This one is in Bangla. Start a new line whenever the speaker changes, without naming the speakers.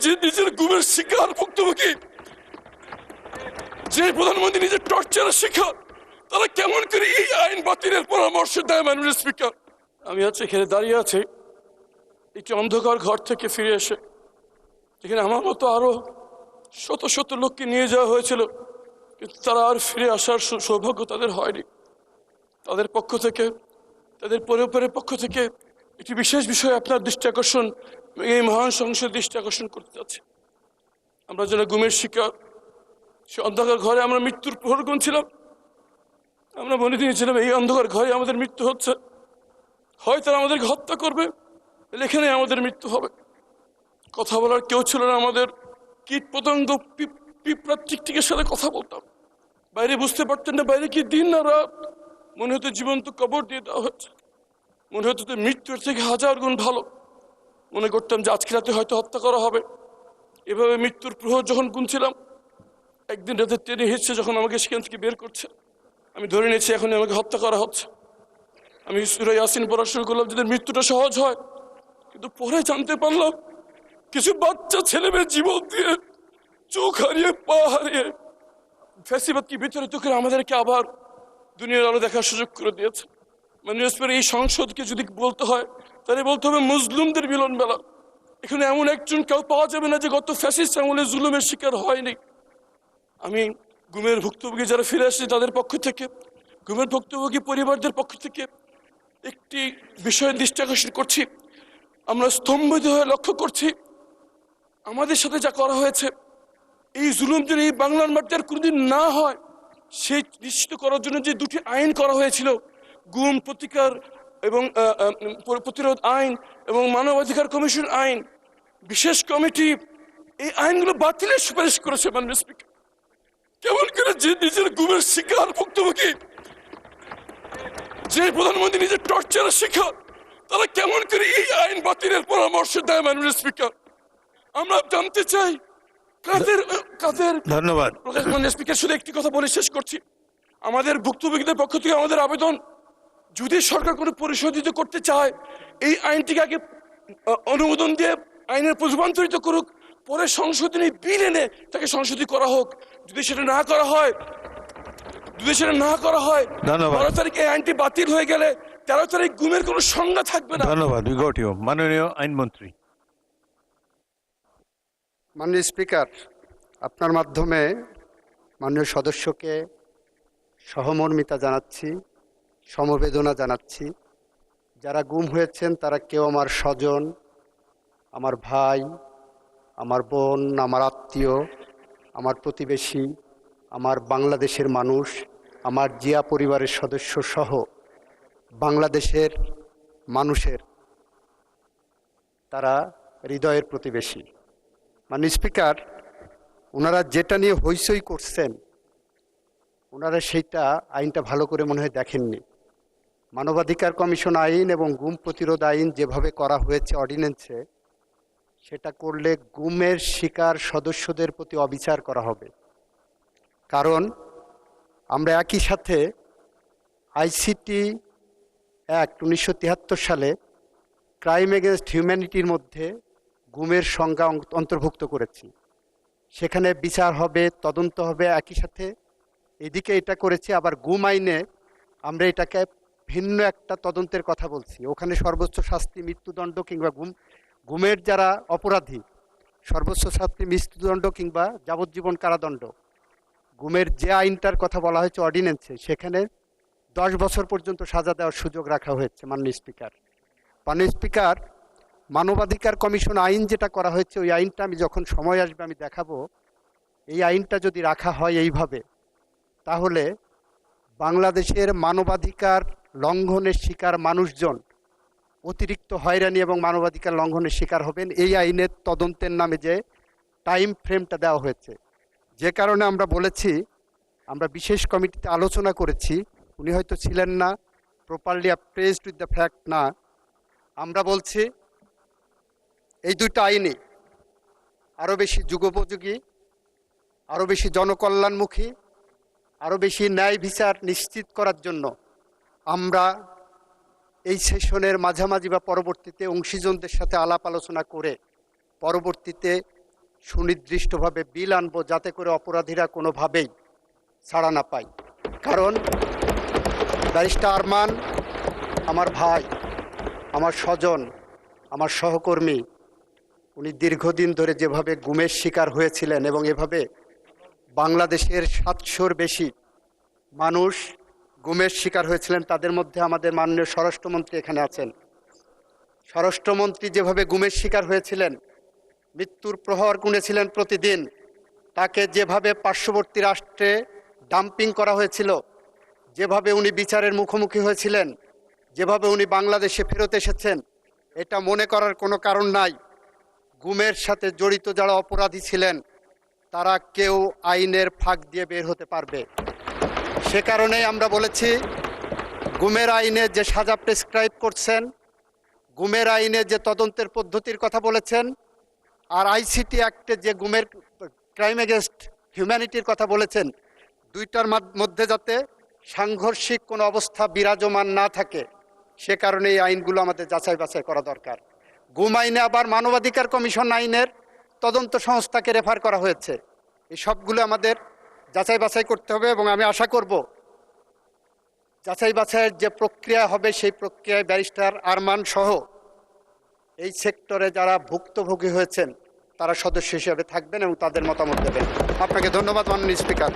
যে নিজের গুমের শিকার ভুক্তভোগী, যে প্রধানমন্ত্রী নিজের টর্চারের শিকার, তারা কেমন করে এই আইন বাতিলের পরামর্শ দেয়? মাননীয় স্পিকার, আমি আজকে এখানে দাঁড়িয়ে আছি একটি অন্ধকার ঘর থেকে ফিরে এসে, যেখানে আমার মতো আরো শত শত লোককে নিয়ে যাওয়া হয়েছিল, কিন্তু তারা আর ফিরে আসার সৌভাগ্য তাদের হয়নি। তাদের পক্ষ থেকে, তাদের পরিবারের পক্ষ থেকে একটি বিশেষ বিষয়ে আপনার দৃষ্টি আকর্ষণ, এই মহান সংসদ দৃষ্টি আকর্ষণ করতে যাচ্ছে। আমরা যেন গুমের শিকার, সে অন্ধকার ঘরে আমরা মৃত্যুর প্রহর গুনছিলাম। আমরা মনে দিয়েছিলাম এই অন্ধকার ঘরে আমাদের মৃত্যু হচ্ছে, হয় তারা আমাদেরকে হত্যা করবে, এখানে আমাদের মৃত্যু হবে। কথা বলার কেউ ছিল না আমাদের। কীট পতঙ্গ, পিঁপড়া, টিকটিকের সাথে কথা বলতাম। বাইরে বুঝতে পারতেন না বাইরে কি দিন না রাত। মনে হতো জীবন্ত কবর দিয়ে দেওয়া হচ্ছে। মনে হতো যে মৃত্যুর থেকে হাজার গুণ ভালো। মনে করতাম যে আজকে রাতে হয়তো হত্যা করা হবে। এভাবে মৃত্যুর প্রহর যখন গুনছিলাম, একদিন রাতে ট্রেনে হিসছে যখন আমাকে সেখান থেকে বের করছে, আমি ধরে নিয়েছি এখন আমাকে হত্যা করা হচ্ছে। আমি সূরা ইয়াসিন পড়া শুরু করলাম যাদের মৃত্যুটা সহজ হয়, কিন্তু পরে জানতে পারলাম কিছু বাচ্চা ছেলে মেয়ে জীবন দিয়ে, চোখ হারিয়ে, পা হারিয়ে, ফ্যাসিবাদকে বিতাড়িত করে আমাদেরকে আবার দুনিয়ার আলো দেখার সুযোগ করে দিয়েছে। মানে এই সংসদকে যদি বলতে হয় তাহলে বলতে হবে মুসলিমদের মিলন মেলা। এখানে এমন একজন কেউ পাওয়া যাবে না যে গত ফ্যাসিস্ট আমলে জুলুমের শিকার হয়নি। আমি গুমের ভুক্তভোগী যারা ফিরে আসছে তাদের পক্ষ থেকে, গুমের ভুক্তভোগী পরিবারদের পক্ষ থেকে একটি বিষয়ের দৃষ্টি আকর্ষণ করছি। আমরা স্তম্ভিত হয়ে লক্ষ্য করছি আমাদের সাথে যা করা হয়েছে, এই জুলুম যেন এই বাংলার মাটিতে আর কোনোদিন না হয় সেই নিশ্চিত করার জন্য যে দুটি আইন করা হয়েছিল, গুম প্রতিকার এবং প্রতিরোধ আইন এবং মানবাধিকার কমিশন আইন, বিশেষ কমিটি এই আইনগুলো বাতিলের সুপারিশ করেছে। মাননীয় স্পিকার, কেমন করে যে নিজের গুমের শিকার ভুক্তভোগী, যে প্রধানমন্ত্রী নিজের টর্চারের শিকার, তারা কেমন করে এই আইন বাতিলের পরামর্শ দেয়? মাননীয় স্পিকার, আমরা জানতে চাই কাদের কাদের।
ধন্যবাদ।
মাননীয় স্পিকার, শুধু একটি কথা বলে শেষ করছি। আমাদের ভুক্তভোগীদের পক্ষ থেকে আমাদের আবেদন, যদি সরকার কোনো পরিশোধিত করতে চায় এই আইনটিকে আগে অনুমোদন দিয়ে আইনের রূপান্তরিত করুক, পরে সংশোধনী বিল এনে তাকে সংশোধিত করা হোক। যদি সেটা না করা হয়, 12 তারিখে এই আইনটি বাতিল হয়ে গেলে 13 তারিখ গুমের কোনো সংজ্ঞা থাকবে না।
ধন্যবাদ। মাননীয় আইনমন্ত্রী।
মাননীয় স্পিকার, আপনার মাধ্যমে মাননীয় সদস্যকে সহমর্মিতা জানাচ্ছি, সমবেদনা জানাচ্ছি। যারা গুম হয়েছেন তারা কেউ আমার স্বজন, আমার ভাই, আমার বোন, আমার আত্মীয়, আমার প্রতিবেশী, আমার বাংলাদেশের মানুষ, আমার জিয়া পরিবারের সদস্য সহ বাংলাদেশের মানুষের তারা হৃদয়ের প্রতিবেশী। মাননীয় স্পিকার, ওনারা যেটা নিয়ে হইচই করছেন, ওনারা সেইটা আইনটা ভালো করে মনে হয় দেখেননি। মানবাধিকার কমিশন আইন এবং গুম প্রতিরোধ আইন যেভাবে করা হয়েছে অর্ডিন্যান্সে, সেটা করলে গুমের শিকার সদস্যদের প্রতি অবিচার করা হবে। কারণ আমরা একই সাথে আইসিটি অ্যাক্ট 1973 সালে ক্রাইম এগেনস্ট হিউম্যানিটির মধ্যে গুমের সংজ্ঞা অন্তর্ভুক্ত করেছি। সেখানে বিচার হবে, তদন্ত হবে। একই সাথে এদিকে এটা করেছি, আবার গুম আইনে আমরা এটাকে ভিন্ন একটা তদন্তের কথা বলছি। ওখানে সর্বোচ্চ শাস্তি মৃত্যুদণ্ড কিংবা গুমের যারা অপরাধী, সর্বোচ্চ শাস্তি মৃত্যুদণ্ড কিংবা যাবজ্জীবন কারাদণ্ড। গুমের যে আইনটার কথা বলা হয়েছে অর্ডিন্যান্সে, সেখানে 10 বছর পর্যন্ত সাজা দেওয়ার সুযোগ রাখা হয়েছে। মাননীয় স্পিকার, মানবাধিকার কমিশন আইন যেটা করা হয়েছে, ওই আইনটা আমি যখন সময় আসবে আমি দেখাবো। এই আইনটা যদি রাখা হয় এইভাবে, তাহলে বাংলাদেশের মানবাধিকার লঙ্ঘনের শিকার মানুষজন অতিরিক্ত হয়রানি এবং মানবাধিকার লঙ্ঘনের শিকার হবেন। এই আইনের তদন্তের নামে যে টাইম ফ্রেমটা দেওয়া হয়েছে, যে কারণে আমরা বলেছি, আমরা বিশেষ কমিটিতে আলোচনা করেছি, উনি হয়তো ছিলেন না, প্রপারলি অ্যাপ্রেজড উইথ দ্য ফ্যাক্ট না। আমরা বলছি এই দুটো আইনই আরও বেশি যুগোপযোগী, আরও বেশি জনকল্যাণমুখী, আরও বেশি ন্যায় বিচার নিশ্চিত করার জন্য আমরা এই সেশনের মাঝামাঝি বা পরবর্তীতে অংশীজনদের সাথে আলাপ আলোচনা করে পরবর্তীতে সুনির্দিষ্টভাবে বিল আনবো, যাতে করে অপরাধীরা কোনোভাবেই ছাড়া না পায়। কারণ ব্যারিস্টার আরমান আমার ভাই, আমার স্বজন, আমার সহকর্মী। উনি দীর্ঘদিন ধরে যেভাবে গুমের শিকার হয়েছিলেন এবং এভাবে বাংলাদেশের 700-র বেশি মানুষ গুমের শিকার হয়েছিলেন, তাদের মধ্যে আমাদের মাননীয় স্বরাষ্ট্রমন্ত্রী এখানে আছেন। স্বরাষ্ট্রমন্ত্রী যেভাবে গুমের শিকার হয়েছিলেন, মৃত্যুর প্রহর গুনেছিলেন প্রতিদিন, তাকে যেভাবে পার্শ্ববর্তী রাষ্ট্রে ডাম্পিং করা হয়েছিল, যেভাবে উনি বিচারের মুখোমুখি হয়েছিলেন, যেভাবে উনি বাংলাদেশে ফেরত এসেছেন, এটা মনে করার কোনো কারণ নাই। গুমের সাথে জড়িত যারা অপরাধী ছিলেন তারা কেউ আইনের ফাঁক দিয়ে বের হতে পারবে। সে কারণেই আমরা বলেছি, গুমের আইনে যে সাজা প্রেসক্রাইব করছেন, গুমের আইনে যে তদন্তের পদ্ধতির কথা বলেছেন, আর আইসিটি অ্যাক্টে যে গুমের ক্রাইম এগেনস্ট হিউম্যানিটির কথা বলেছেন, দুইটার মধ্যে যাতে সাংঘর্ষিক কোনো অবস্থা বিরাজমান না থাকে, সে কারণে এই আইনগুলো আমাদের যাচাই বাছাই করা দরকার। গুম আইনে আবার মানবাধিকার কমিশন আইনের তদন্ত সংস্থাকে রেফার করা হয়েছে। এই সবগুলো আমাদের যাচাই বাছাই করতে হবে এবং আমি আশা করব যাচাই বাছাইয়ের যে প্রক্রিয়া হবে সেই প্রক্রিয়ায় ব্যারিস্টার আরমান সহ এই সেক্টরে যারা ভুক্তভোগী হয়েছেন তারা সদস্য হিসেবে থাকবেন এবং তাদের মতামত দেবেন। আপনাকে ধন্যবাদ মাননীয় স্পিকার।